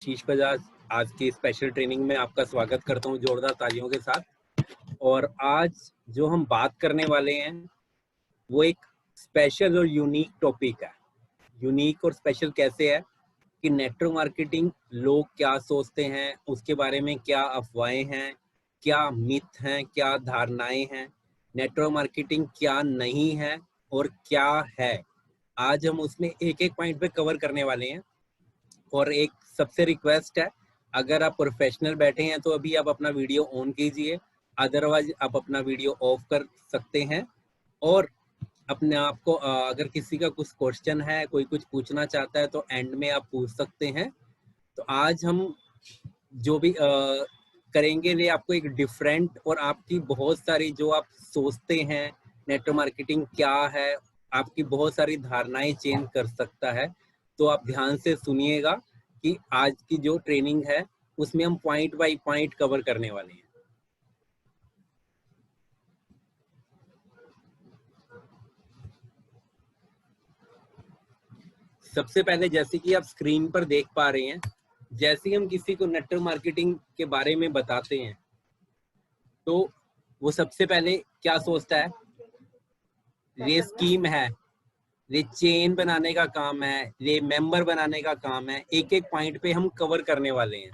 शीश बजाज आज की स्पेशल ट्रेनिंग में आपका स्वागत करता हूं जोरदार तालियों के साथ। और आज जो हम बात करने वाले हैं वो एक स्पेशल और यूनिक टॉपिक है। यूनिक और स्पेशल कैसे है कि नेटवर्क मार्केटिंग लोग क्या सोचते हैं, उसके बारे में क्या अफवाहें हैं, क्या मिथ हैं, क्या धारणाएं हैं, नेटवर्क मार्केटिंग क्या नहीं है और क्या है। आज हम उसमें एक एक पॉइंट पे कवर करने वाले हैं। और एक सबसे रिक्वेस्ट है, अगर आप प्रोफेशनल बैठे हैं तो अभी आप अपना वीडियो ऑन कीजिए, अदरवाइज आप अपना वीडियो ऑफ कर सकते हैं। और अपने आप को अगर किसी का कुछ क्वेश्चन है, कोई कुछ पूछना चाहता है तो एंड में आप पूछ सकते हैं। तो आज हम जो भी करेंगे ये आपको एक डिफरेंट और आपकी बहुत सारी जो आप सोचते हैं नेटवर्क मार्केटिंग क्या है, आपकी बहुत सारी धारणाएं चेंज कर सकता है। तो आप ध्यान से सुनिएगा कि आज की जो ट्रेनिंग है उसमें हम पॉइंट बाय पॉइंट कवर करने वाले हैं। सबसे पहले जैसे कि आप स्क्रीन पर देख पा रहे हैं, जैसे ही हम किसी को नेटवर्क मार्केटिंग के बारे में बताते हैं तो वो सबसे पहले क्या सोचता है, ये स्कीम है, ये चेन बनाने का काम है, ये मेंबर बनाने का काम है। एक एक पॉइंट पे हम कवर करने वाले हैं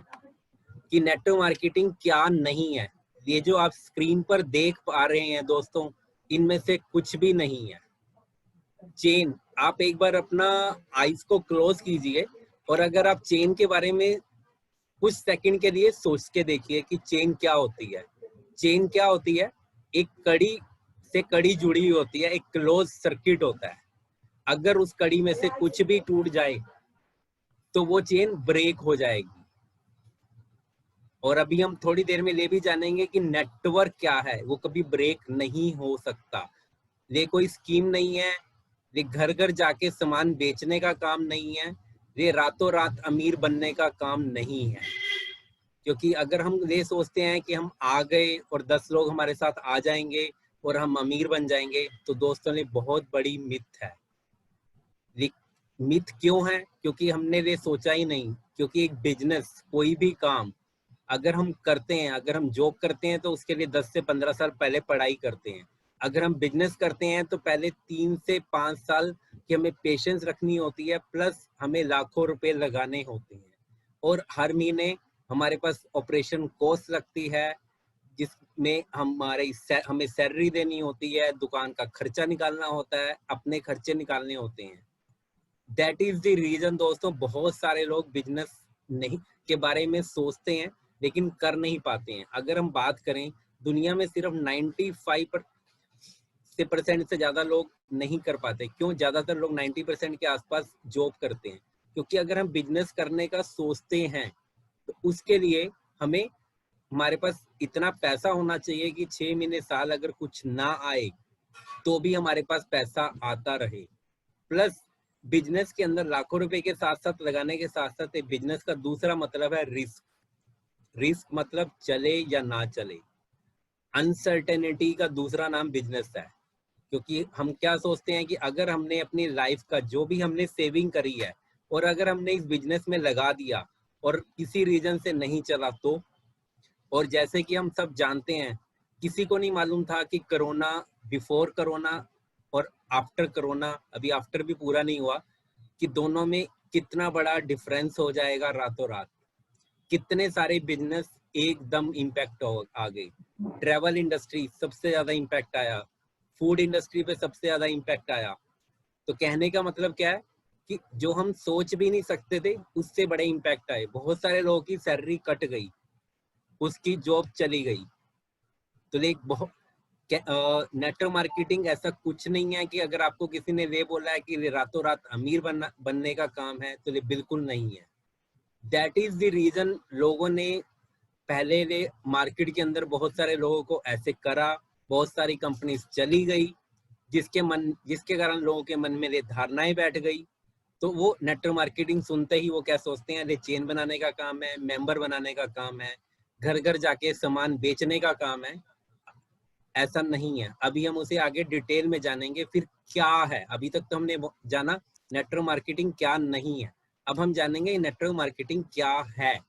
कि नेटवर्क मार्केटिंग क्या नहीं है। ये जो आप स्क्रीन पर देख पा रहे हैं दोस्तों, इनमें से कुछ भी नहीं है। चेन, आप एक बार अपना आईज को क्लोज कीजिए और अगर आप चेन के बारे में कुछ सेकंड के लिए सोच के देखिए कि चेन क्या होती है। चेन क्या होती है? एक कड़ी से कड़ी जुड़ी हुई होती है, एक क्लोज सर्किट होता है। अगर उस कड़ी में से कुछ भी टूट जाए तो वो चेन ब्रेक हो जाएगी। और अभी हम थोड़ी देर में ये भी जानेंगे कि नेटवर्क क्या है, वो कभी ब्रेक नहीं हो सकता। ये कोई स्कीम नहीं है, ये घर घर जाके सामान बेचने का काम नहीं है, ये रातों रात अमीर बनने का काम नहीं है। क्योंकि अगर हम ये सोचते हैं कि हम आ गए और 10 लोग हमारे साथ आ जाएंगे और हम अमीर बन जाएंगे, तो दोस्तों ने बहुत बड़ी मिथ है। मिथ क्यों है? क्योंकि हमने ये सोचा ही नहीं। क्योंकि एक बिजनेस, कोई भी काम अगर हम करते हैं, अगर हम जॉब करते हैं तो उसके लिए 10 से 15 साल पहले पढ़ाई करते हैं। अगर हम बिजनेस करते हैं तो पहले 3 से 5 साल की हमें पेशेंस रखनी होती है, प्लस हमें लाखों रुपए लगाने होते हैं। और हर महीने हमारे पास ऑपरेशन कॉस्ट लगती है, जिसमें हमें सैलरी देनी होती है, दुकान का खर्चा निकालना होता है, अपने खर्चे निकालने होते हैं। दैट इज द रीजन दोस्तों, बहुत सारे लोग बिजनेस नहीं के बारे में सोचते हैं लेकिन कर नहीं पाते हैं। अगर हम बात करें, दुनिया में सिर्फ 95% से ज्यादा लोग नहीं कर पाते। क्यों? ज्यादातर लोग 90% के आसपास जॉब करते हैं। क्योंकि अगर हम बिजनेस करने का सोचते हैं तो उसके लिए हमें हमारे पास इतना पैसा होना चाहिए कि 6 महीने साल अगर कुछ ना आए तो भी हमारे पास पैसा आता रहे। प्लस बिजनेस के अंदर लाखों रुपए के साथ साथ लगाने के साथ साथ बिजनेस का दूसरा मतलब है रिस्क। रिस्क मतलब चले या ना चले। अनसर्टेनिटी का दूसरा नाम बिजनेस है। क्योंकि हम क्या सोचते हैं कि अगर हमने अपनी लाइफ का जो भी हमने सेविंग करी है और अगर हमने इस बिजनेस में लगा दिया और किसी रीजन से नहीं चला तो। और जैसे कि हम सब जानते हैं, किसी को नहीं मालूम था कि कोरोना, बिफोर कोरोना और आफ्टर कोरोना, अभी आफ्टर भी पूरा नहीं हुआ, कि दोनों में कितना बड़ा डिफरेंस हो जाएगा रातों रात। कितने सारे बिजनेस एकदम इम्पैक्ट आ गए। ट्रैवल इंडस्ट्री सबसे ज्यादा इम्पैक्ट आया, फूड इंडस्ट्री पे सबसे ज्यादा इम्पैक्ट आया। तो कहने का मतलब क्या है कि जो हम सोच भी नहीं सकते थे उससे बड़े इम्पैक्ट आए। बहुत सारे लोगों की सैलरी कट गई, उसकी जॉब चली गई। तो एक बहुत नेटवर्क मार्केटिंग ऐसा कुछ नहीं है कि अगर आपको किसी ने ये बोला है कि ये रातों रात अमीर बनने का काम है, तो ये बिल्कुल नहीं है। दैट इज द रीजन लोगों ने पहले ये मार्केट के अंदर बहुत सारे लोगों को ऐसे करा, बहुत सारी कंपनीज चली गई, जिसके कारण लोगों के मन में ये धारणाएं बैठ गई। तो वो नेटवर्क मार्केटिंग सुनते ही वो क्या सोचते हैं, ये चेन बनाने का काम है, मेंबर बनाने का काम है, घर घर जाके सामान बेचने का काम है। ऐसा नहीं है। अभी हम उसे आगे डिटेल में जानेंगे। फिर क्या है? अभी तक तो हमने जाना नेटवर्क मार्केटिंग क्या नहीं है। अब हम जानेंगे नेटवर्क मार्केटिंग क्या है।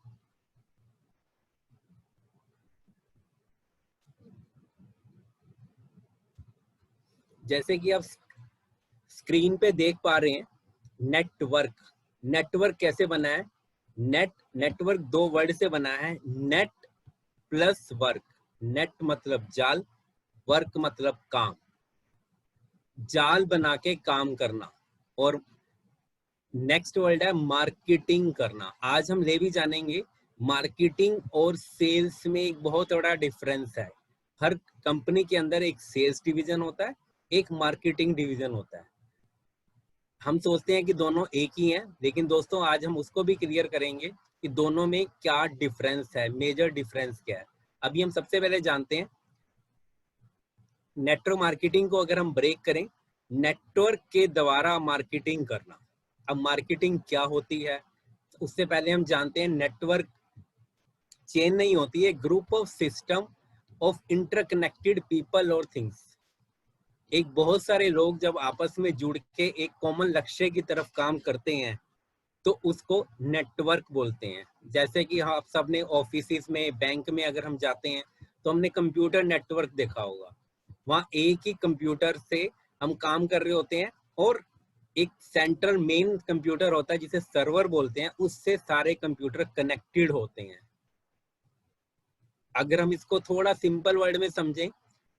जैसे कि आप स्क्रीन पे देख पा रहे हैं, नेटवर्क। नेटवर्क कैसे बना है? नेटवर्क दो वर्ड से बना है, नेट प्लस वर्क। नेट मतलब जाल, वर्क मतलब काम, जाल बना के काम करना। और नेक्स्ट वर्ड है मार्केटिंग करना। आज हम ये भी जानेंगे मार्केटिंग और सेल्स में एक बहुत बड़ा डिफरेंस है। हर कंपनी के अंदर एक सेल्स डिवीजन होता है, एक मार्केटिंग डिवीजन होता है। हम सोचते हैं कि दोनों एक ही हैं, लेकिन दोस्तों आज हम उसको भी क्लियर करेंगे कि दोनों में क्या डिफरेंस है, मेजर डिफरेंस क्या है। अभी हम सबसे पहले जानते हैं नेटवर्क मार्केटिंग को। अगर हम ब्रेक करें, नेटवर्क के द्वारा मार्केटिंग करना। अब मार्केटिंग क्या होती है, उससे पहले हम जानते हैं नेटवर्क चेन नहीं होती है, group of system of interconnected people और थिंग्स। एक बहुत सारे लोग जब आपस में जुड़ के एक कॉमन लक्ष्य की तरफ काम करते हैं तो उसको नेटवर्क बोलते हैं। जैसे कि आप सबने ऑफिस में, बैंक में अगर हम जाते हैं तो हमने कंप्यूटर नेटवर्क देखा होगा। वहाँ एक ही कंप्यूटर से हम काम कर रहे होते हैं और एक सेंट्रल मेन कंप्यूटर होता है जिसे सर्वर बोलते हैं, उससे सारे कंप्यूटर कनेक्टेड होते हैं। अगर हम इसको थोड़ा सिंपल वर्ड में समझें,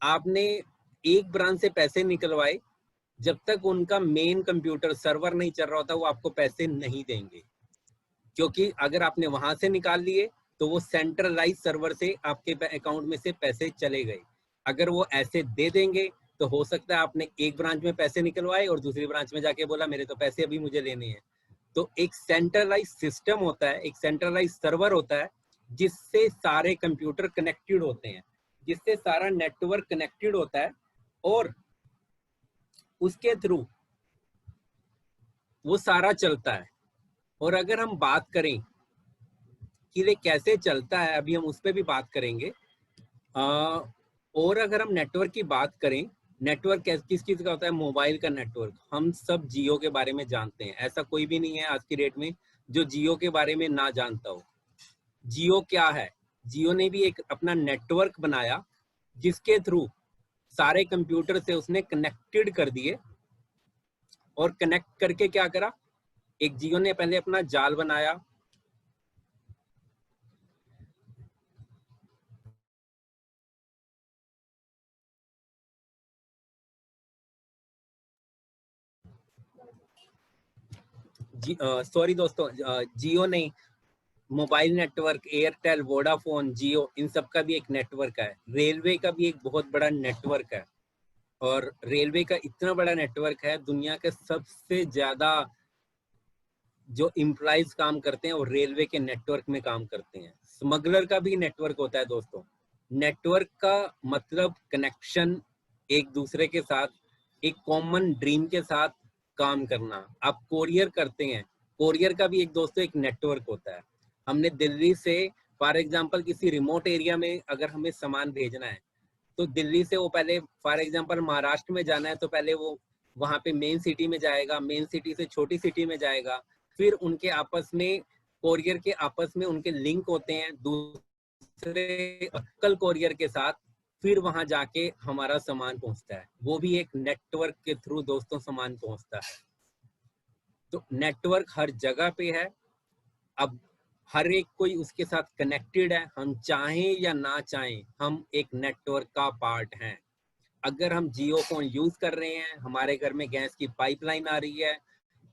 आपने एक ब्रांच से पैसे निकलवाए, जब तक उनका मेन कंप्यूटर सर्वर नहीं चल रहा होता वो आपको पैसे नहीं देंगे, क्योंकि अगर आपने वहां से निकाल लिए तो वो सेंट्रलाइज सर्वर से आपके अकाउंट में से पैसे चले गए। अगर वो ऐसे दे देंगे तो हो सकता है आपने एक ब्रांच में पैसे निकलवाए और दूसरी ब्रांच में जाके बोला मेरे तो पैसे अभी मुझे लेने हैं। तो एक सेंट्रलाइज सिस्टम होता है, एक सेंट्रलाइज सर्वर होता है जिससे सारे कंप्यूटर कनेक्टेड होते हैं, जिससे सारा नेटवर्क कनेक्टेड होता है और उसके थ्रू वो सारा चलता है। और अगर हम बात करें कि ये कैसे चलता है, अभी हम उस पर भी बात करेंगे। और अगर हम नेटवर्क की बात करें, नेटवर्क किस चीज का होता है? मोबाइल का नेटवर्क। हम सब जियो के बारे में जानते हैं, ऐसा कोई भी नहीं है आज की डेट में जो जियो के बारे में ना जानता हो। जियो क्या है? जियो ने भी एक अपना नेटवर्क बनाया जिसके थ्रू सारे कंप्यूटर से उसने कनेक्टेड कर दिए। और कनेक्ट करके क्या करा? एक जियो ने पहले अपना जाल बनाया, सॉरी दोस्तों, जियो नहीं, मोबाइल नेटवर्क, एयरटेल, वोडाफोन, जियो, इन सब का भी एक नेटवर्क है। रेलवे का भी एक बहुत बड़ा नेटवर्क है। और रेलवे का इतना बड़ा नेटवर्क है, दुनिया के सबसे ज्यादा जो एम्प्लॉइज काम करते हैं वो रेलवे के नेटवर्क में काम करते हैं। स्मगलर का भी नेटवर्क होता है दोस्तों। नेटवर्क का मतलब कनेक्शन, एक दूसरे के साथ, एक कॉमन ड्रीम के साथ काम करना। आप कोरियर करते हैं, कोरियर का भी एक दोस्तों एक नेटवर्क होता है। हमने दिल्ली से फॉर एग्जांपल किसी रिमोट एरिया में अगर हमें सामान भेजना है तो दिल्ली से वो पहले फॉर एग्जांपल महाराष्ट्र में जाना है तो पहले वो वहाँ पे मेन सिटी में जाएगा, मेन सिटी से छोटी सिटी में जाएगा, फिर उनके आपस में कोरियर के आपस में उनके लिंक होते हैं दूसरे लोकल कोरियर के साथ, फिर वहां जाके हमारा सामान पहुंचता है। वो भी एक नेटवर्क के थ्रू दोस्तों सामान पहुंचता है। तो नेटवर्क हर जगह पे है। अब हर एक कोई उसके साथ कनेक्टेड है, हम चाहें या ना चाहें हम एक नेटवर्क का पार्ट हैं। अगर हम जियो फोन यूज कर रहे हैं, हमारे घर में गैस की पाइपलाइन आ रही है,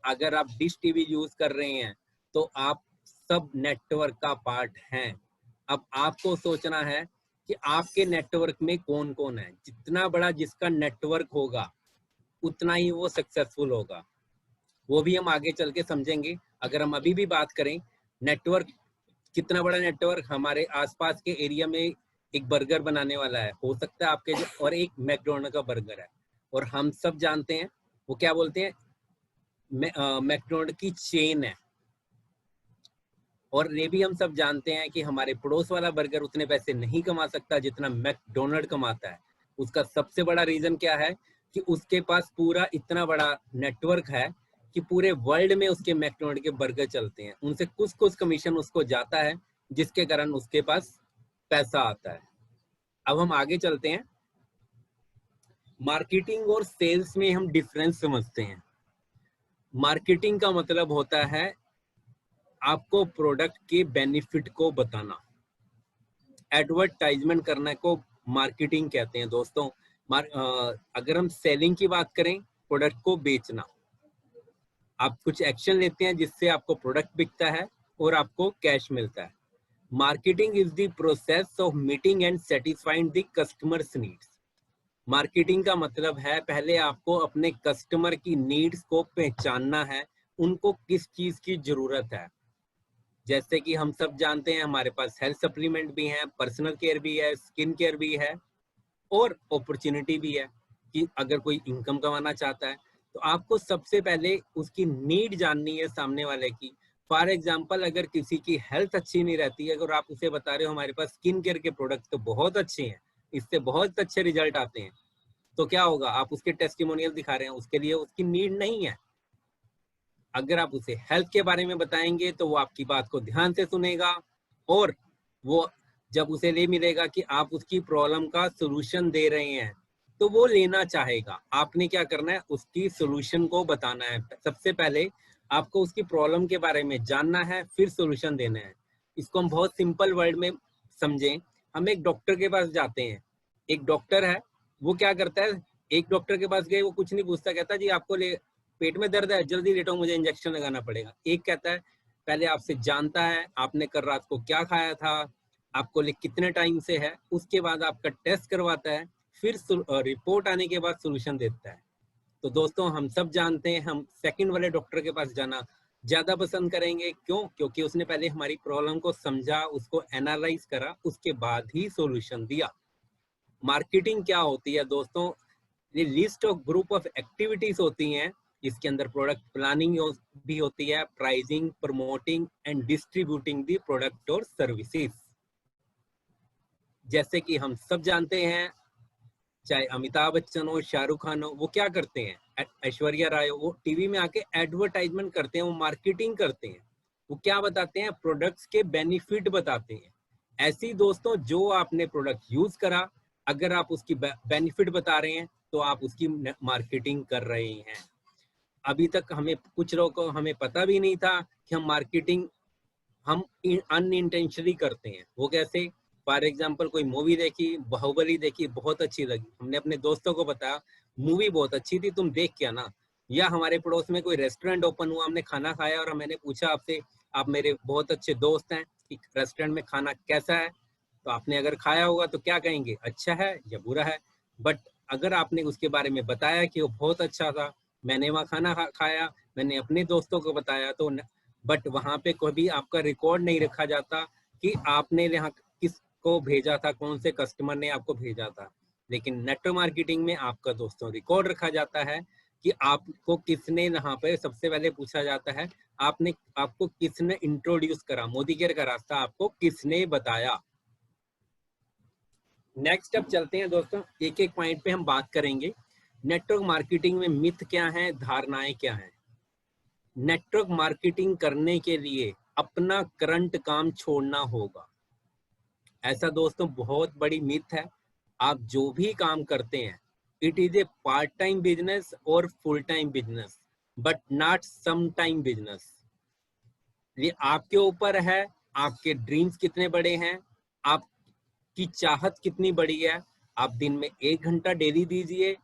अगर आप डिश टीवी यूज कर रहे हैं तो आप सब नेटवर्क का पार्ट हैं। अब आपको सोचना है कि आपके नेटवर्क में कौन कौन है। जितना बड़ा जिसका नेटवर्क होगा उतना ही वो सक्सेसफुल होगा। वो भी हम आगे चल के समझेंगे। अगर हम अभी भी बात करें नेटवर्क, कितना बड़ा नेटवर्क, हमारे आसपास के एरिया में एक बर्गर बनाने वाला है, हो सकता है आपके जो, और एक मैकडोनल्ड का बर्गर है, और हम सब जानते हैं वो क्या बोलते हैं, मैकडोनल्ड की चेन है। और ये भी हम सब जानते हैं कि हमारे पड़ोस वाला बर्गर उतने पैसे नहीं कमा सकता जितना मैकडोनल्ड कमाता है। उसका सबसे बड़ा रीजन क्या है कि उसके पास पूरा इतना बड़ा नेटवर्क है कि पूरे वर्ल्ड में उसके मैकडोनल्ड के बर्गर चलते हैं, उनसे कुछ कुछ कमीशन उसको जाता है, जिसके कारण उसके पास पैसा आता है। अब हम आगे चलते हैं। मार्केटिंग और सेल्स में हम डिफरेंस समझते हैं। मार्केटिंग का मतलब होता है आपको प्रोडक्ट के बेनिफिट को बताना, एडवर्टाइजमेंट करने को मार्केटिंग कहते हैं दोस्तों। अगर हम सेलिंग की बात करें, प्रोडक्ट को बेचना, आप कुछ एक्शन लेते हैं जिससे आपको प्रोडक्ट बिकता है और आपको कैश मिलता है। Marketing is the process of meeting and satisfying the customers needs. Marketing का मतलब है पहले आपको अपने कस्टमर की नीड्स को पहचानना है, उनको किस चीज की जरूरत है। जैसे कि हम सब जानते हैं हमारे पास हेल्थ सप्लीमेंट भी हैं, पर्सनल केयर भी है, स्किन केयर भी है और अपॉर्चुनिटी भी है कि अगर कोई इनकम कमाना चाहता है तो आपको सबसे पहले उसकी नीड जाननी है सामने वाले की। फॉर एग्जाम्पल, अगर किसी की हेल्थ अच्छी नहीं रहती है, अगर आप उसे बता रहे हो हमारे पास स्किन केयर के प्रोडक्ट तो बहुत अच्छे हैं, इससे बहुत अच्छे रिजल्ट आते हैं, तो क्या होगा, आप उसके टेस्टिमोनियल दिखा रहे हैं, उसके लिए उसकी नीड नहीं है। अगर आप उसे हेल्थ के बारे में बताएंगे तो वो आपकी बात को ध्यान से सुनेगा और वो जब उसे ले मिलेगा कि आप उसकी प्रॉब्लम का सोल्यूशन दे रहे हैं तो वो लेना चाहेगा। आपने क्या करना है, उसकी सोल्यूशन को बताना है। सबसे पहले आपको उसकी प्रॉब्लम के बारे में जानना है, फिर सोल्यूशन देना है। इसको हम बहुत सिंपल वर्ड में समझें। हम एक डॉक्टर के पास जाते हैं, एक डॉक्टर है, वो क्या करता है, एक डॉक्टर के पास गए, वो कुछ नहीं पूछता, कहता जी आपको पेट में दर्द है, जल्दी लेटो, मुझे इंजेक्शन लगाना पड़ेगा। एक कहता है पहले आपसे जानता है आपने कल रात को क्या खाया था, आपको कितने टाइम से है, उसके बाद आपका टेस्ट करवाता है, फिर रिपोर्ट आने के बाद सोल्यूशन देता है। तो दोस्तों हम सब जानते हैं हम सेकंड वाले डॉक्टर के पास जाना ज्यादा पसंद करेंगे। क्यों? क्योंकि उसने पहले हमारी प्रॉब्लम को समझा, उसको एनालाइज करा, उसके बाद ही सोल्यूशन दिया। मार्केटिंग क्या होती है दोस्तों? ये list of group of activities होती हैं, इसके अंदर प्रोडक्ट प्लानिंग भी होती है, pricing, promoting and distributing the product और सर्विसेज। जैसे कि हम सब जानते हैं, चाहे अमिताभ बच्चन हो, शाहरुख खान हो, वो क्या करते हैं, ऐश्वर्या राय हो, वो टीवी में आके एडवर्टाइजमेंट करते हैं, वो मार्केटिंग करते हैं। वो क्या बताते हैं, प्रोडक्ट्स के बेनिफिट बताते हैं। ऐसी दोस्तों जो आपने प्रोडक्ट यूज करा, अगर आप उसकी बेनिफिट बता रहे हैं तो आप उसकी मार्केटिंग कर रहे हैं। अभी तक हमें कुछ लोगों को हमें पता भी नहीं था कि हम मार्केटिंग हम अनइंटेंशनली करते हैं। वो कैसे? फॉर एग्जाम्पल, कोई मूवी देखी, बाहुबली देखी, बहुत अच्छी लगी, हमने अपने दोस्तों को बताया मूवी बहुत अच्छी थी, तुम देख क्या ना। या हमारे पड़ोस में कोई रेस्टोरेंट ओपन हुआ, हमने खाना खाया और मैंने पूछा आपसे, आप मेरे बहुत अच्छे दोस्त हैं, कि रेस्टोरेंट में खाना कैसा है, तो आपने अगर खाया होगा तो क्या कहेंगे, अच्छा है या बुरा है। बट अगर आपने उसके बारे में बताया कि वो बहुत अच्छा था, मैंने वहाँ खाना खाया, मैंने अपने दोस्तों को बताया, तो बट वहाँ पे कभी आपका रिकॉर्ड नहीं रखा जाता कि आपने यहाँ किसको भेजा था, कौन से कस्टमर ने आपको भेजा था। लेकिन नेटवर्क मार्केटिंग में आपका दोस्तों रिकॉर्ड रखा जाता है कि आपको किसने, यहाँ पे सबसे पहले पूछा जाता है आपको किसने इंट्रोड्यूस करा, मोदी केयर का रास्ता आपको किसने बताया। नेक्स्ट अब चलते हैं दोस्तों, एक एक पॉइंट पे हम बात करेंगे। नेटवर्क मार्केटिंग में मिथ क्या है, धारणाएं क्या है। नेटवर्क मार्केटिंग करने के लिए अपना करंट काम छोड़ना होगा। ऐसा दोस्तों बहुत बड़ी मिथ है। आप जो भी काम करते हैं, it is a part time business और full time business, but not some time business. ये आपके ऊपर है, आपके ड्रीम्स कितने बड़े हैं, आपकी चाहत कितनी बड़ी है। आप दिन में 1 घंटा डेली दीजिए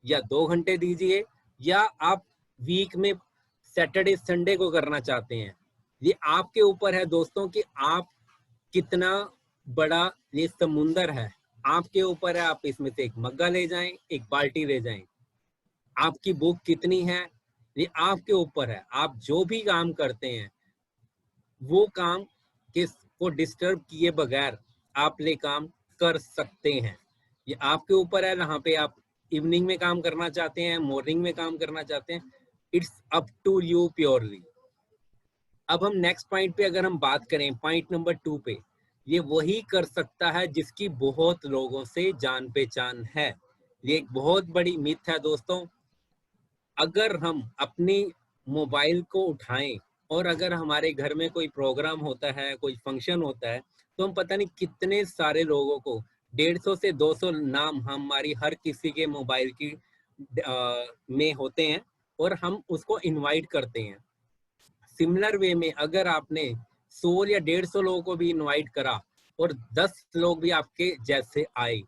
या 2 घंटे दीजिए, या आप वीक में सैटरडे संडे को करना चाहते हैं, ये आपके ऊपर है दोस्तों कि आप कितना बड़ा ये समुंदर है, आपके ऊपर है। आप इसमें से एक मग्गा ले जाएं, एक बाल्टी ले जाएं। आपकी भूख कितनी है, ये आपके ऊपर है। आप जो भी काम करते हैं वो काम किसको डिस्टर्ब किए बगैर आप ले काम कर सकते हैं। ये आपके ऊपर है, यहाँ पे आप इवनिंग में काम करना चाहते हैं, मॉर्निंग में काम करना चाहते हैं, it's up to you purely. अब हम नेक्स्ट पॉइंट पे अगर हम बात करें, पॉइंट नंबर 2 पे, ये वही कर सकता है जिसकी बहुत लोगों से जान पहचान है। ये एक बहुत बड़ी मिथ है दोस्तों। अगर हम अपनी मोबाइल को उठाएं और अगर हमारे घर में कोई प्रोग्राम होता है, कोई फंक्शन होता है, तो हम पता नहीं कितने सारे लोगों को 150 से 200 नाम हमारी हर किसी के मोबाइल की में होते हैं और हम उसको इनवाइट करते हैं। सिमिलर वे में अगर आपने 100 या 150 लोगों को भी इनवाइट करा और 10 लोग भी आपके जैसे आए,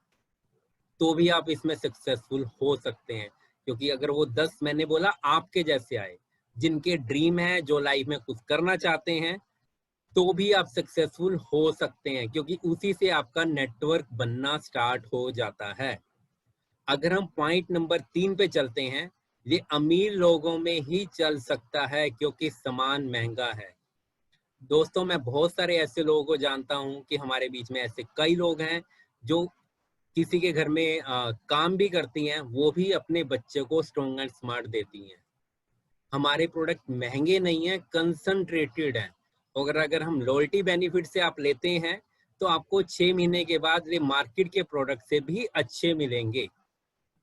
तो भी आप इसमें सक्सेसफुल हो सकते हैं। क्योंकि अगर वो 10, मैंने बोला आपके जैसे आए, जिनके ड्रीम है, जो लाइफ में कुछ करना चाहते हैं, तो भी आप सक्सेसफुल हो सकते हैं, क्योंकि उसी से आपका नेटवर्क बनना स्टार्ट हो जाता है। अगर हम पॉइंट नंबर 3 पे चलते हैं, ये अमीर लोगों में ही चल सकता है क्योंकि सामान महंगा है। दोस्तों, मैं बहुत सारे ऐसे लोगों को जानता हूं कि हमारे बीच में ऐसे कई लोग हैं जो किसी के घर में काम भी करती हैं, वो भी अपने बच्चे को स्ट्रॉन्ग एंड स्मार्ट देती हैं। हमारे प्रोडक्ट महंगे नहीं है, कंसंट्रेटेड है। अगर हम लॉयल्टी बेनिफिट से आप लेते हैं, तो आपको 6 महीने के बाद ये मार्केट के प्रोडक्ट से भी अच्छे मिलेंगे,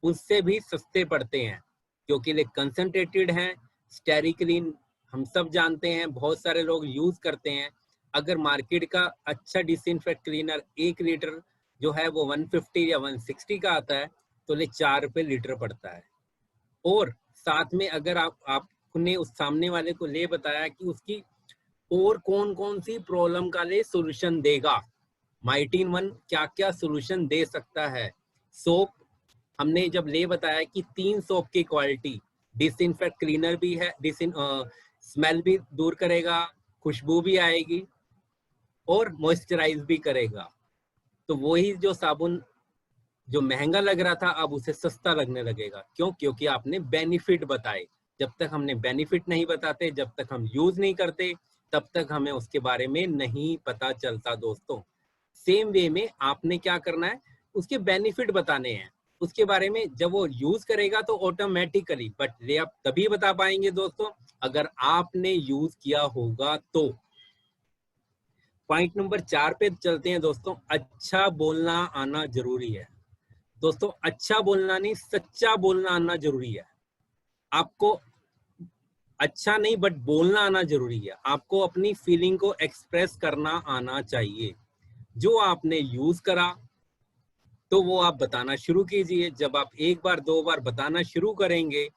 उससे भी सस्ते पड़ते हैं, क्योंकि ये कंसंट्रेटेड हैं। स्टेरिक्लीन हम सब जानते हैं, बहुत सारे लोग यूज करते हैं। अगर मार्केट का अच्छा डिसइंफेक्ट क्लीनर 1 लीटर जो है वो 150 या 160 का आता है, तो ये 4 रुपए लीटर पड़ता है। और साथ में अगर आपने उस सामने वाले को ले बताया कि उसकी और कौन कौन सी प्रॉब्लम का ले सोल्यूशन देगा, माइटीन वन क्या क्या सोल्यूशन दे सकता है। सोप हमने जब ले बताया कि 3 सोप की क्वालिटी, डिसइंफेक्ट क्लीनर भी है, स्मेल भी दूर करेगा, खुशबू भी आएगी और मॉइस्चराइज भी करेगा। तो वही जो साबुन जो महंगा लग रहा था, अब उसे सस्ता लगने लगेगा। क्यों? क्योंकि आपने बेनिफिट बताए। जब तक हमने बेनिफिट नहीं बताते, जब तक हम यूज नहीं करते, तब तक हमें उसके बारे में नहीं पता चलता। दोस्तों, सेम वे में आपने क्या करना है, उसके बेनिफिट बताने हैं, उसके बारे में। जब वो यूज करेगा तो ऑटोमेटिकली, बट ये आप तभी बता पाएंगे दोस्तों अगर आपने यूज किया होगा तो। पॉइंट नंबर 4 पे चलते हैं दोस्तों। अच्छा बोलना आना जरूरी है। दोस्तों, अच्छा बोलना नहीं, सच्चा बोलना आना जरूरी है। आपको अच्छा नहीं बट बोलना आना जरूरी है। आपको अपनी फीलिंग को एक्सप्रेस करना आना चाहिए। जो आपने यूज करा तो वो आप बताना शुरू कीजिए। जब आप 1 बार 2 बार बताना शुरू करेंगे,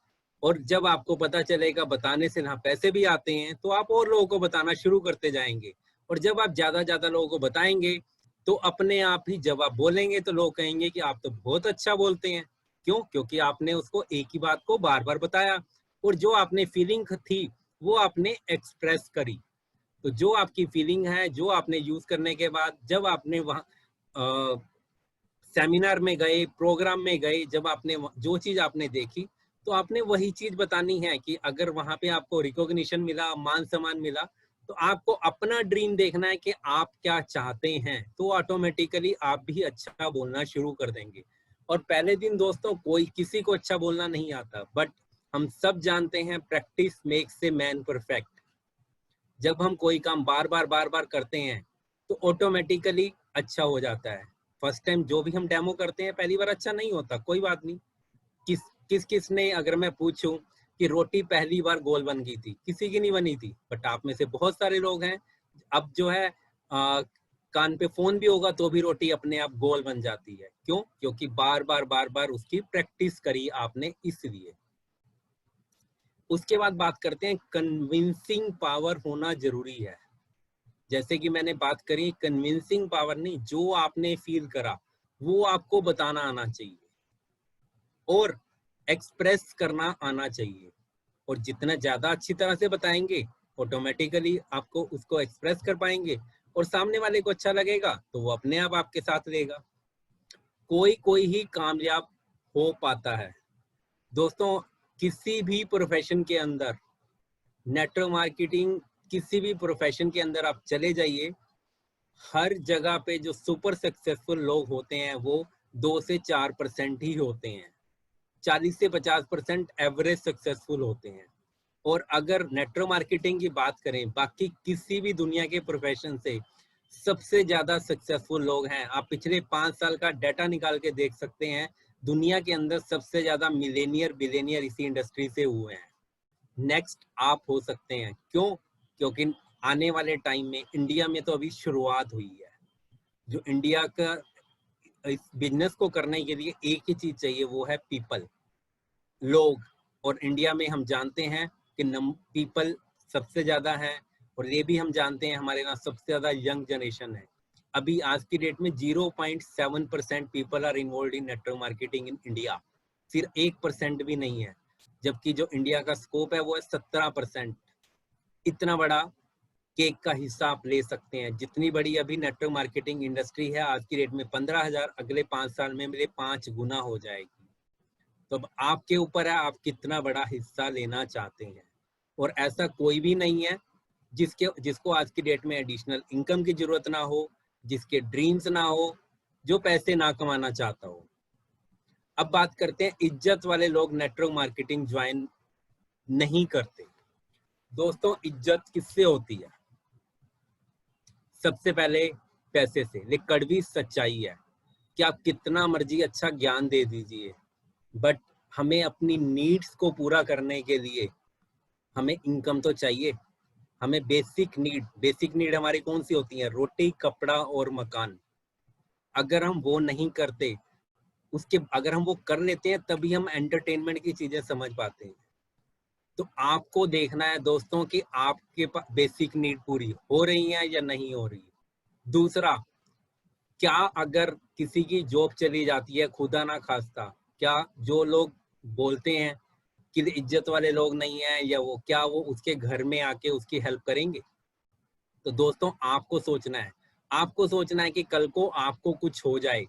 और जब आपको पता चलेगा बताने से ना पैसे भी आते हैं, तो आप और लोगों को बताना शुरू करते जाएंगे। और जब आप ज्यादा ज्यादा लोगों को बताएंगे, तो अपने आप ही जब आप बोलेंगे तो लोग कहेंगे कि आप तो बहुत अच्छा बोलते हैं। क्यों? क्योंकि आपने उसको एक ही बात को बार बार बताया, और जो आपने फीलिंग थी वो आपने एक्सप्रेस करी। तो जो आपकी फीलिंग है, जो आपने यूज करने के बाद, जब आपने वहाँ सेमिनार में गए, प्रोग्राम में गए, जब आपने जो चीज आपने देखी, तो आपने वही चीज बतानी है। कि अगर वहां पे आपको रिकॉग्निशन मिला, मान सम्मान मिला, तो आपको अपना ड्रीम देखना है कि आप क्या चाहते हैं, तो ऑटोमेटिकली आप भी अच्छा बोलना शुरू कर देंगे। और पहले दिन दोस्तों कोई किसी को अच्छा बोलना नहीं आता, बट हम सब जानते हैं practice makes a man perfect. जब हम कोई काम बार बार करते हैं, तो ऑटोमेटिकली अच्छा हो जाता है। फर्स्ट टाइम जो भी हम डेमो करते हैं, पहली बार अच्छा नहीं होता, कोई बात नहीं। किसने, अगर मैं पूछूं कि रोटी पहली बार गोल बन गई थी, किसी की नहीं बनी थी, बट आप में से बहुत सारे लोग हैं। अब जो है कान पे फोन भी होगा तो भी रोटी अपने आप गोल बन जाती है। क्यों? क्योंकि बार बार उसकी प्रैक्टिस करी आपने, इसलिए। उसके बाद बात करते हैं, कन्विंसिंग पावर होना जरूरी है। जैसे कि मैंने बात करी, कन्विंसिंग पावर नहीं, जो आपने फील करा वो आपको बताना आना चाहिए और एक्सप्रेस करना आना चाहिए। और जितना ज्यादा अच्छी तरह से बताएंगे, ऑटोमेटिकली आपको उसको एक्सप्रेस कर पाएंगे, और सामने वाले को अच्छा लगेगा तो वो अपने आप आपके साथ रहेगा। कोई ही कामयाब हो पाता है। दोस्तों, किसी भी प्रोफेशन के अंदर, नेटवर्क मार्केटिंग, किसी भी प्रोफेशन के अंदर आप चले जाइए, हर जगह पे जो सुपर सक्सेसफुल लोग होते हैं वो 2 से 4% ही होते हैं। 40 से 50% एवरेज सक्सेसफुल होते हैं। और अगर नेटवर्क मार्केटिंग की बात करें, बाकी किसी भी दुनिया के प्रोफेशन से सबसे ज्यादा सक्सेसफुल लोग हैं। आप पिछले 5 साल का डाटा निकाल के देख सकते हैं। दुनिया के अंदर सबसे ज्यादा मिलेनियर बिलेनियर इसी इंडस्ट्री से हुए हैं। नेक्स्ट आप हो सकते हैं। क्यों? क्योंकि आने वाले टाइम में इंडिया में तो अभी शुरुआत हुई है। जो इंडिया का इस बिजनेस को करने के लिए एक ही चीज चाहिए, वो है पीपल, लोग। और इंडिया में हम जानते हैं कि पीपल सबसे ज्यादा है, और ये भी हम जानते हैं हमारे यहाँ सबसे ज्यादा यंग जनरेशन है। अभी आज की डेट में 0.7% people are involve in network marketing in India. सिर्फ 1% भी नहीं है, जबकि जो इंडिया का स्कोप है वो है 17%। इतना बड़ा केक का हिस्सा आप ले सकते हैं। जितनी बड़ी अभी नेटवर्क मार्केटिंग इंडस्ट्री है आज की डेट में 15,000, अगले 5 साल में मेरे 5 गुना हो जाएगी। तो अब आपके ऊपर है आप कितना बड़ा हिस्सा लेना चाहते हैं। और ऐसा कोई भी नहीं है जिसको आज की डेट में एडिशनल इनकम की जरूरत ना हो, जिसके ड्रीम्स ना हो, जो पैसे ना कमाना चाहता हो। अब बात करते हैं इज्जत वाले लोग नेटवर्क मार्केटिंग ज्वाइन नहीं करते। दोस्तों, इज्जत किससे होती है? सबसे पहले पैसे से। लेकिन कड़वी सच्चाई है कि आप कितना मर्जी अच्छा ज्ञान दे दीजिए, बट हमें अपनी नीड्स को पूरा करने के लिए हमें इनकम तो चाहिए। हमें बेसिक नीड हमारी कौन सी होती है? रोटी, कपड़ा और मकान। अगर हम वो नहीं करते, अगर हम वो कर लेते हैं, तभी हम एंटरटेनमेंट की चीजें समझ पाते हैं। तो आपको देखना है दोस्तों कि आपके पास बेसिक नीड पूरी हो रही है या नहीं हो रही। दूसरा, क्या अगर किसी की जॉब चली जाती है, खुदा ना खास्ता, क्या जो लोग बोलते हैं कि इज्जत वाले लोग नहीं है या वो उसके घर में आके उसकी हेल्प करेंगे? तो दोस्तों, आपको सोचना है कि कल को आपको कुछ हो जाए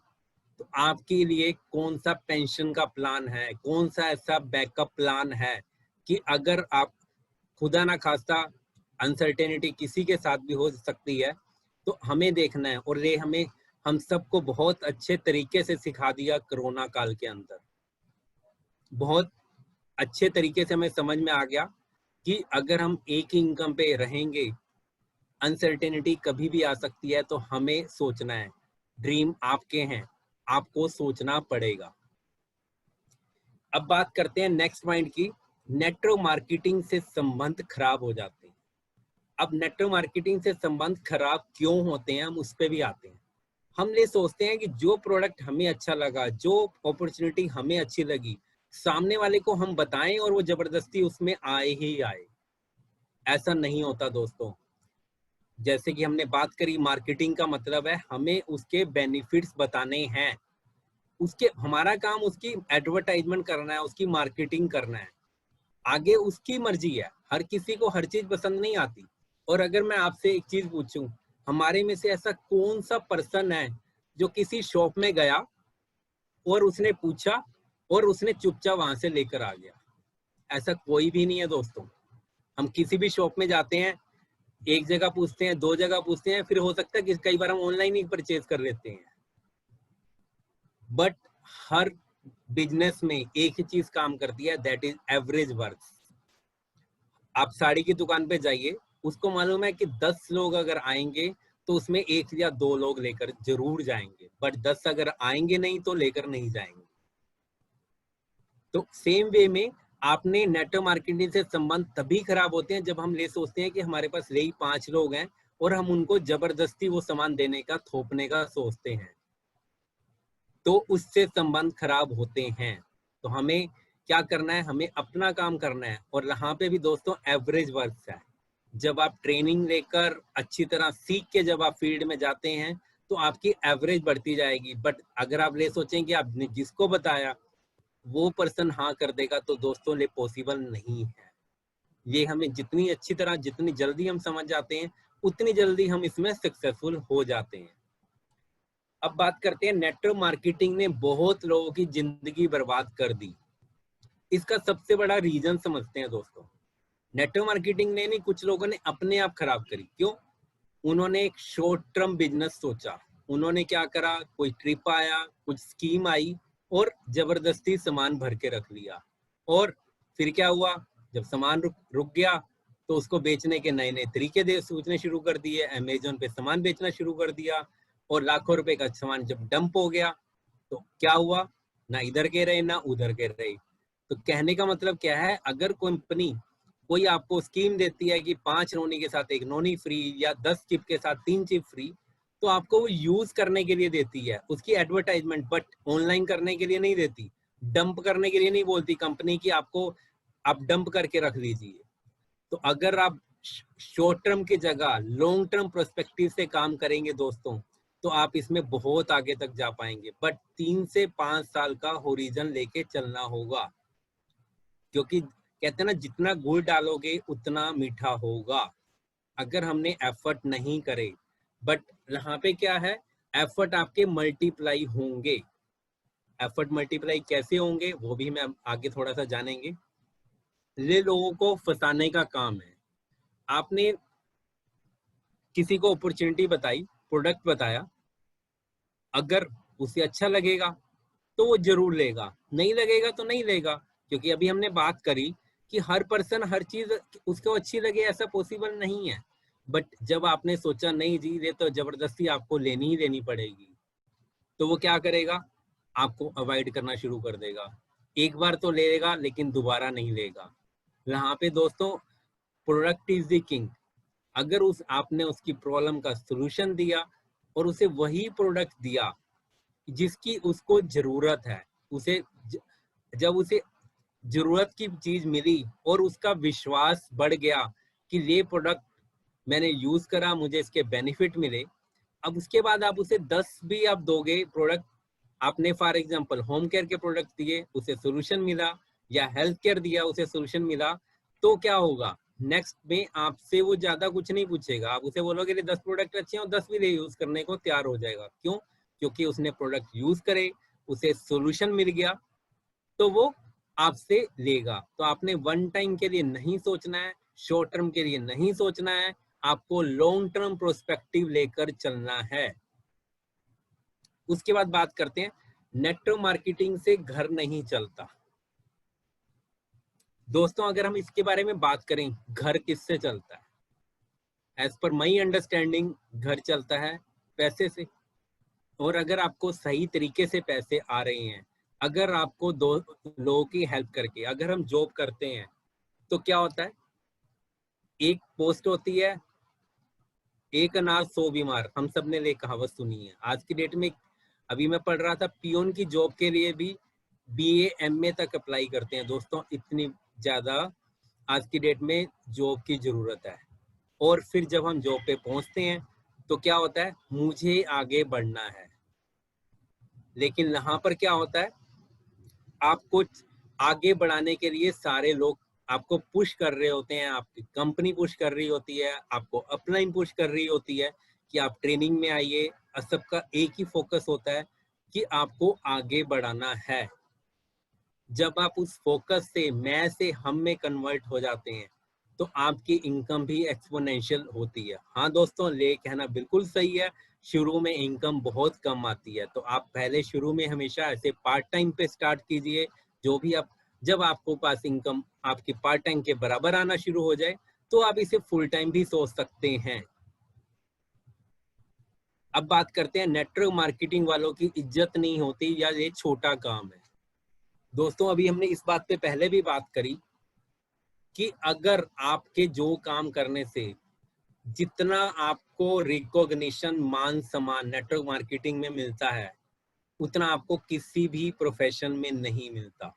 तो आपके लिए कौन सा पेंशन का प्लान है, कौन सा ऐसा बैकअप प्लान है कि अगर आप खुदा ना खास्ता अनसर्टेनिटी किसी के साथ भी हो सकती है, तो हमें देखना है। और ये हम सबको बहुत अच्छे तरीके से सिखा दिया कोरोना काल के अंदर। बहुत अच्छे तरीके से हमें समझ में आ गया कि अगर हम एक ही इनकम पे रहेंगे, अनसर्टेनिटी कभी भी आ सकती है। तो हमें सोचना है, ड्रीम आपके हैं, आपको सोचना पड़ेगा। अब बात करते हैं नेक्स्ट पॉइंट की। नेटवर्क मार्केटिंग से संबंध खराब हो जाते हैं। अब नेटवर्क मार्केटिंग से संबंध खराब क्यों होते हैं, हम उस पर भी आते हैं। हम ये सोचते हैं कि जो प्रोडक्ट हमें अच्छा लगा, जो अपॉर्चुनिटी हमें अच्छी लगी, सामने वाले को हम बताएं और वो जबरदस्ती उसमें आए ही आए। ऐसा नहीं होता दोस्तों। जैसे कि हमने बात करी, मार्केटिंग का मतलब है हमें उसके बेनिफिट्स बताने हैं। हमारा काम उसकी एडवर्टाइजमेंट करना है, उसकी मार्केटिंग करना है। आगे उसकी मर्जी है, हर किसी को हर चीज पसंद नहीं आती। और अगर मैं आपसे एक चीज पूछूं, हमारे में से ऐसा कौन सा पर्सन है जो किसी शॉप में गया और उसने पूछा और उसने चुपचाप वहां से लेकर आ गया? ऐसा कोई भी नहीं है दोस्तों। हम किसी भी शॉप में जाते हैं, एक जगह पूछते हैं, 2 जगह पूछते हैं, फिर हो सकता है कि कई बार हम ऑनलाइन ही परचेज कर लेते हैं। बट हर बिजनेस में एक ही चीज काम करती है, दैट इज एवरेज वर्क। आप साड़ी की दुकान पे जाइए, उसको मालूम है कि 10 लोग अगर आएंगे तो उसमें 1 या 2 लोग लेकर जरूर जाएंगे, बट 10 अगर आएंगे नहीं तो लेकर नहीं जाएंगे। तो सेम वे में आपने नेटवर्क मार्केटिंग से संबंध तभी खराब होते हैं जब हम ये सोचते हैं कि हमारे पास यही 5 लोग हैं और हम उनको जबरदस्ती वो सामान देने का, थोपने का सोचते हैं, तो उससे संबंध खराब होते हैं। तो हमें क्या करना है? हमें अपना काम करना है। और यहाँ पे भी दोस्तों एवरेज वर्क है। जब आप ट्रेनिंग लेकर अच्छी तरह सीख के जब आप फील्ड में जाते हैं तो आपकी एवरेज बढ़ती जाएगी। बट अगर आप ये सोचें कि आपने जिसको बताया वो पर्सन हाँ कर देगा, तो दोस्तों ये पॉसिबल नहीं है। ये हमें जितनी अच्छी तरह, जितनी जल्दी हम समझ जाते हैं, उतनी जल्दी हम इसमें सक्सेसफुल हो जाते हैं। अब बात करते हैं, नेटवर्क मार्केटिंग ने बहुत लोगों की जिंदगी बर्बाद कर दी। इसका सबसे बड़ा रीजन समझते हैं दोस्तों। नेटवर्क मार्केटिंग ने नहीं, कुछ लोगों ने अपने आप खराब करी। क्यों? उन्होंने एक शॉर्ट टर्म बिजनेस सोचा। उन्होंने क्या करा, कोई ट्रिप आया, कुछ स्कीम आई और जबरदस्ती सामान भर के रख लिया। और फिर क्या हुआ, जब सामान रुक गया तो उसको बेचने के नए नए तरीके दे सोचने शुरू कर दिए। अमेजोन पे सामान बेचना शुरू कर दिया और लाखों रुपए का सामान जब डंप हो गया तो क्या हुआ, ना इधर के रहे ना उधर के रहे। तो कहने का मतलब क्या है, अगर कंपनी कोई आपको स्कीम देती है कि 5 नोनी के साथ 1 नोनी फ्री, या 10 चिप के साथ 3 चिप फ्री, तो आपको वो यूज करने के लिए देती है, उसकी एडवर्टाइजमेंट, बट ऑनलाइन करने के लिए नहीं देती, डंप करने के लिए नहीं बोलती कंपनी की आपको आप डंप करके रख लीजिए। तो अगर आप शॉर्ट टर्म की जगह लॉन्ग टर्म प्रोस्पेक्टिव से काम करेंगे दोस्तों, तो आप इसमें बहुत आगे तक जा पाएंगे, बट 3 से 5 साल का होरिजन लेके चलना होगा, क्योंकि कहते हैं ना, जितना गुड़ डालोगे उतना मीठा होगा। अगर हमने एफर्ट नहीं करे, बट यहाँ पे क्या है, एफर्ट आपके मल्टीप्लाई होंगे। एफर्ट मल्टीप्लाई कैसे होंगे वो भी मैं आगे थोड़ा सा जानेंगे। ये लोगों को फंसाने का काम है। आपने किसी को अपॉर्चुनिटी बताई, प्रोडक्ट बताया, अगर उसे अच्छा लगेगा तो वो जरूर लेगा, नहीं लगेगा तो नहीं लेगा, क्योंकि अभी हमने बात करी कि हर पर्सन हर चीज उसको अच्छी लगे ऐसा पॉसिबल नहीं है। बट जब आपने सोचा नहीं जी ये तो जबरदस्ती आपको लेनी ही लेनी पड़ेगी, तो वो क्या करेगा, आपको अवॉइड करना शुरू कर देगा। एक बार तो लेगा लेकिन दोबारा नहीं लेगा। यहाँ पे दोस्तों प्रोडक्ट इज द किंग। अगर उस आपने उसकी प्रॉब्लम का सलूशन दिया और उसे वही प्रोडक्ट दिया जिसकी उसको जरूरत है, उसे जब उसे जरूरत की चीज मिली और उसका विश्वास बढ़ गया कि ये प्रोडक्ट मैंने यूज करा, मुझे इसके बेनिफिट मिले, अब उसके बाद आप उसे 10 भी आप दोगे प्रोडक्ट, आपने फॉर एग्जांपल होम केयर के प्रोडक्ट दिए उसे सोल्यूशन मिला, या हेल्थ केयर दिया उसे सोल्यूशन मिला, तो क्या होगा, नेक्स्ट में आपसे वो ज्यादा कुछ नहीं पूछेगा, आप उसे बोलोगे 10 प्रोडक्ट अच्छे हैं और 10 भी ले यूज करने को तैयार हो जाएगा। क्यों? क्योंकि उसने प्रोडक्ट यूज करे, उसे सोल्यूशन मिल गया, तो वो आपसे लेगा। तो आपने वन टाइम के लिए नहीं सोचना है, शॉर्ट टर्म के लिए नहीं सोचना है, आपको लॉन्ग टर्म प्रोस्पेक्टिव लेकर चलना है। उसके बाद बात करते हैं, नेटवर्क मार्केटिंग से घर नहीं चलता। दोस्तों अगर हम इसके बारे में बात करें, घर किससे चलता है? एज पर माई अंडरस्टैंडिंग घर चलता है पैसे से। और अगर आपको सही तरीके से पैसे आ रहे हैं, अगर आपको दो लोगों की हेल्प करके, अगर हम जॉब करते हैं, तो क्या होता है, एक पोस्ट होती है, एक अनार 100 बीमार, हम सब ने ये कहावत सुनी है। आज की डेट में अभी मैं पढ़ रहा था, पियोन की जॉब के लिए भी BA MA तक अप्लाई करते हैं दोस्तों, इतनी ज्यादा आज की डेट में जॉब की जरूरत है। और फिर जब हम जॉब पे पहुंचते हैं तो क्या होता है, मुझे आगे बढ़ना है। लेकिन यहाँ पर क्या होता है, आपको आगे बढ़ाने के लिए सारे लोग आपको पुश कर रहे होते हैं, आपकी कंपनी पुश कर रही होती है, आपको अपलाइन पुश कर रही होती है कि आप ट्रेनिंग में आइए। और सबका एक ही फोकस होता है कि आपको आगे बढ़ाना है। जब आप उस फोकस से मैं से हम में कन्वर्ट हो जाते हैं, तो आपकी इनकम भी एक्सपोनेंशियल होती है। हाँ दोस्तों, ले कहना बिल्कुल सही है, शुरू में इनकम बहुत कम आती है, तो आप पहले शुरू में हमेशा ऐसे पार्ट टाइम पे स्टार्ट कीजिए। जो भी आप, जब आपको पास इनकम आपकी पार्ट टाइम के बराबर आना शुरू हो जाए, तो आप इसे फुल टाइम भी सोच सकते हैं। अब बात करते हैं, नेटवर्क मार्केटिंग वालों की इज्जत नहीं होती या ये छोटा काम है। दोस्तों अभी हमने इस बात पे पहले भी बात करी कि अगर आपके जो काम करने से जितना आपको रिकॉग्निशन, मान सम्मान नेटवर्क मार्केटिंग में मिलता है, उतना आपको किसी भी प्रोफेशन में नहीं मिलता।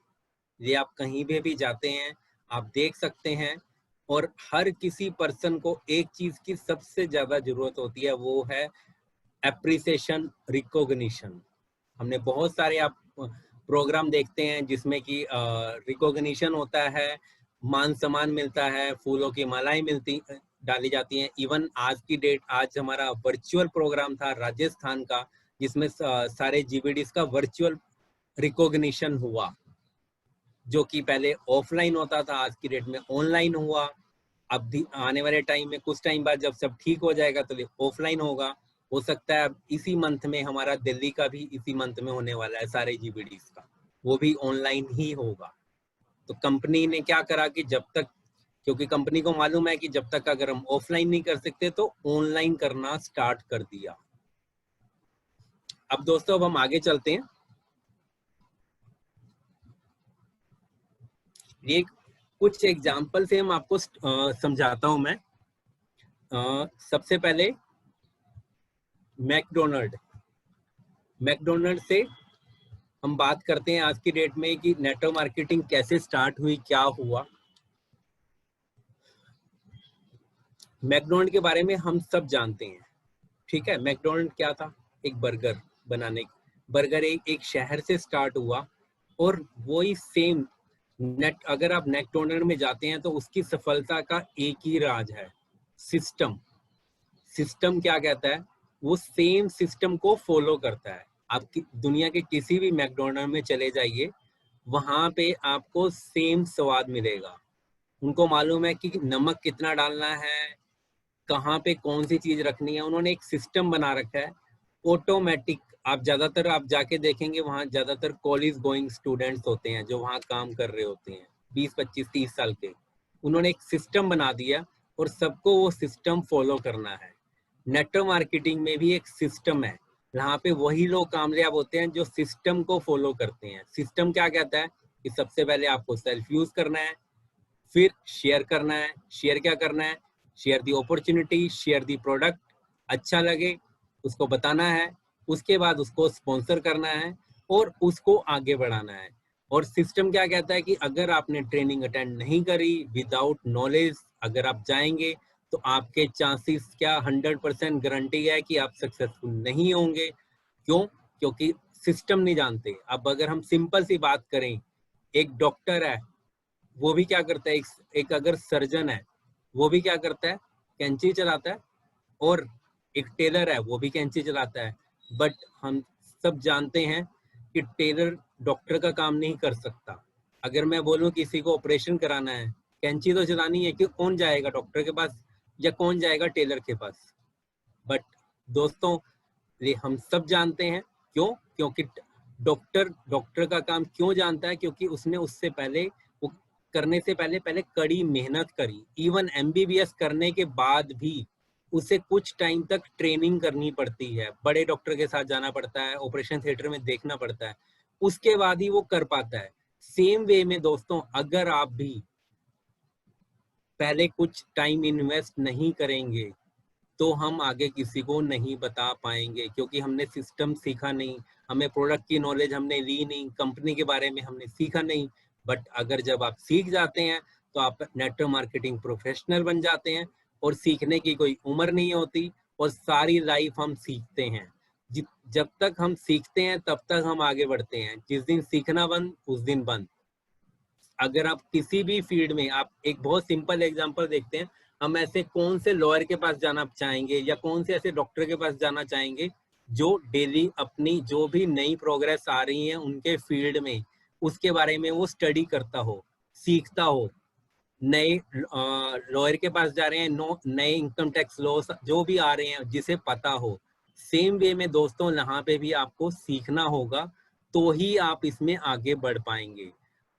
ये आप कहीं भी जाते हैं आप देख सकते हैं। और हर किसी पर्सन को एक चीज की सबसे ज्यादा जरूरत होती है, वो है एप्रिसिएशन, रिकॉग्निशन। हमने बहुत सारे आप प्रोग्राम देखते हैं जिसमें कि रिकॉग्निशन होता है, मान सम्मान मिलता है, फूलों की मालाएं मिलती डाली जाती हैं। इवन आज की डेट, आज हमारा वर्चुअल प्रोग्राम था राजस्थान का, जिसमें सारे GBDs का वर्चुअल रिकॉग्निशन हुआ, जो कि पहले ऑफलाइन होता था, आज की डेट में ऑनलाइन हुआ। अब भी आने वाले टाइम में, कुछ टाइम बाद जब सब ठीक हो जाएगा तो ऑफलाइन होगा। हो सकता है अब इसी मंथ में हमारा दिल्ली का भी इसी मंथ में होने वाला है, सारे GBDs का, वो भी ऑनलाइन ही होगा। तो कंपनी ने क्या करा कि जब तक, क्योंकि कंपनी को मालूम है कि जब तक अगर हम ऑफलाइन नहीं कर सकते तो ऑनलाइन करना स्टार्ट कर दिया। अब दोस्तों अब हम आगे चलते हैं। ये कुछ एग्जाम्पल से हम आपको समझाता हूं मैं। सबसे पहले मैकडोनल्ड से हम बात करते हैं आज की डेट में कि नेटवर्क मार्केटिंग कैसे स्टार्ट हुई, क्या हुआ। मैकडोनल्ड के बारे में हम सब जानते हैं, ठीक है। मैकडोनल्ड क्या था? एक बर्गर बनाने, बर्गर एक शहर से स्टार्ट हुआ और वही सेम अगर आप मैकडोनल्ड में जाते हैं तो उसकी सफलता का एक ही राज है, सिस्टम। सिस्टम क्या कहता है? वो सेम सिस्टम को फॉलो करता है। आप दुनिया के किसी भी मैकडोनल्ड में चले जाइए, वहां पे आपको सेम स्वाद मिलेगा। उनको मालूम है कि नमक कितना डालना है, कहाँ पे कौन सी चीज रखनी है। उन्होंने एक सिस्टम बना रखा है ऑटोमेटिक। आप जाके देखेंगे वहाँ ज्यादातर कॉलेज गोइंग स्टूडेंट्स होते हैं जो वहाँ काम कर रहे होते हैं, 20, 25, 30 साल के। उन्होंने एक सिस्टम बना दिया और सबको वो सिस्टम फॉलो करना है। नेटवर्क मार्केटिंग में भी एक सिस्टम है, यहाँ पे वही लोग कामयाब होते हैं जो सिस्टम को फॉलो करते हैं। सिस्टम क्या कहता है कि सबसे पहले आपको सेल्फ यूज करना है, फिर शेयर करना है। शेयर क्या करना है? Share the opportunity, share the product, अच्छा लगे उसको बताना है। उसके बाद उसको स्पॉन्सर करना है और उसको आगे बढ़ाना है। और सिस्टम क्या कहता है कि अगर आपने ट्रेनिंग अटेंड नहीं करी, विदाउट नॉलेज अगर आप जाएंगे तो आपके चांसेस क्या 100% गारंटी है कि आप सक्सेसफुल नहीं होंगे। क्यों? क्योंकि सिस्टम नहीं जानते। अब अगर हम सिंपल सी बात करें, एक डॉक्टर है, वो भी क्या करता है, एक अगर सर्जन है वो भी क्या करता है, कैंची चलाता है। और एक टेलर है वो भी कैंची चलाता है। बट हम सब जानते हैं कि टेलर डॉक्टर का काम नहीं कर सकता। अगर मैं बोलूं किसी को ऑपरेशन कराना है, कैंची तो चलानी है, कि कौन जाएगा डॉक्टर के पास या कौन जाएगा टेलर के पास? बट दोस्तों, ये हम सब जानते हैं। क्यों? क्योंकि डॉक्टर का काम क्यों जानता है? क्योंकि उसने उससे पहले, वो करने से पहले पहले कड़ी मेहनत करी। इवन एमबीबीएस करने के बाद भी उसे कुछ टाइम तक ट्रेनिंग करनी पड़ती है, बड़े डॉक्टर के साथ जाना पड़ता है, ऑपरेशन थिएटर में देखना पड़ता है, उसके बाद ही वो कर पाता है। सेम वे में दोस्तों, अगर आप भी पहले कुछ टाइम इन्वेस्ट नहीं करेंगे तो हम आगे किसी को नहीं बता पाएंगे, क्योंकि हमने सिस्टम सीखा नहीं, हमें प्रोडक्ट की नॉलेज हमने ली नहीं, कंपनी के बारे में हमने सीखा नहीं। बट अगर जब आप सीख जाते हैं तो आप नेटवर्क मार्केटिंग प्रोफेशनल बन जाते हैं और सीखने की कोई उम्र नहीं होती और सारी लाइफ हम सीखते हैं। जब तक हम सीखते हैं तब तक हम आगे बढ़ते हैं। जिस दिन सीखना बंद, उस दिन बंद। अगर आप किसी भी फील्ड में, आप एक बहुत सिंपल एग्जांपल देखते हैं, हम ऐसे कौन से लॉयर के पास जाना चाहेंगे या कौन से ऐसे डॉक्टर के पास जाना चाहेंगे जो डेली अपनी जो भी नई प्रोग्रेस आ रही है उनके फील्ड में, उसके बारे में वो स्टडी करता हो, सीखता हो। नए लॉयर के पास जा रहे हैं, नए इनकम टैक्स लॉ जो भी आ रहे हैं जिसे पता हो। सेम वे में दोस्तों, यहाँ पे भी आपको सीखना होगा, तो ही आप इसमें आगे बढ़ पाएंगे।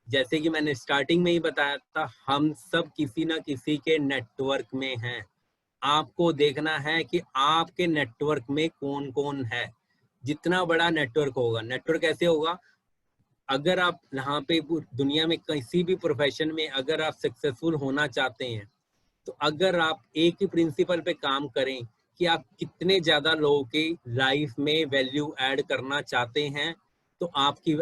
जैसे कि मैंने स्टार्टिंग में ही बताया था, हम सब किसी ना किसी के नेटवर्क में हैं। आपको देखना है कि आपके नेटवर्क में कौन कौन है। जितना बड़ा नेटवर्क होगा, नेटवर्क ऐसे होगा, अगर आप यहाँ पे दुनिया में किसी भी प्रोफेशन में अगर आप सक्सेसफुल होना चाहते हैं, तो अगर आप एक ही प्रिंसिपल पे काम करें कि आप कितने ज्यादा लोगों की लाइफ में वैल्यू ऐड करना चाहते हैं, तो आपकी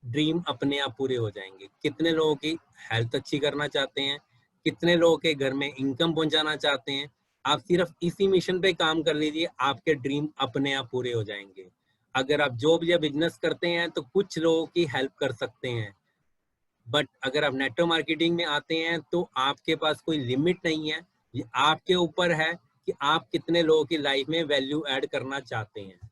ड्रीम अपने आप पूरे हो जाएंगे। कितने लोगों की हेल्थ अच्छी करना चाहते हैं, कितने लोगों के घर में इनकम पहुंचाना चाहते हैं, आप सिर्फ इसी मिशन पे काम कर लीजिए, आपके ड्रीम अपने आप पूरे हो जाएंगे। अगर आप जॉब या बिजनेस करते हैं तो कुछ लोगों की हेल्प कर सकते हैं, बट अगर आप नेटवर्क मार्केटिंग में आते हैं तो आपके पास कोई लिमिट नहीं है। ये आपके ऊपर है कि आप कितने लोगों की लाइफ में वैल्यू ऐड करना चाहते हैं।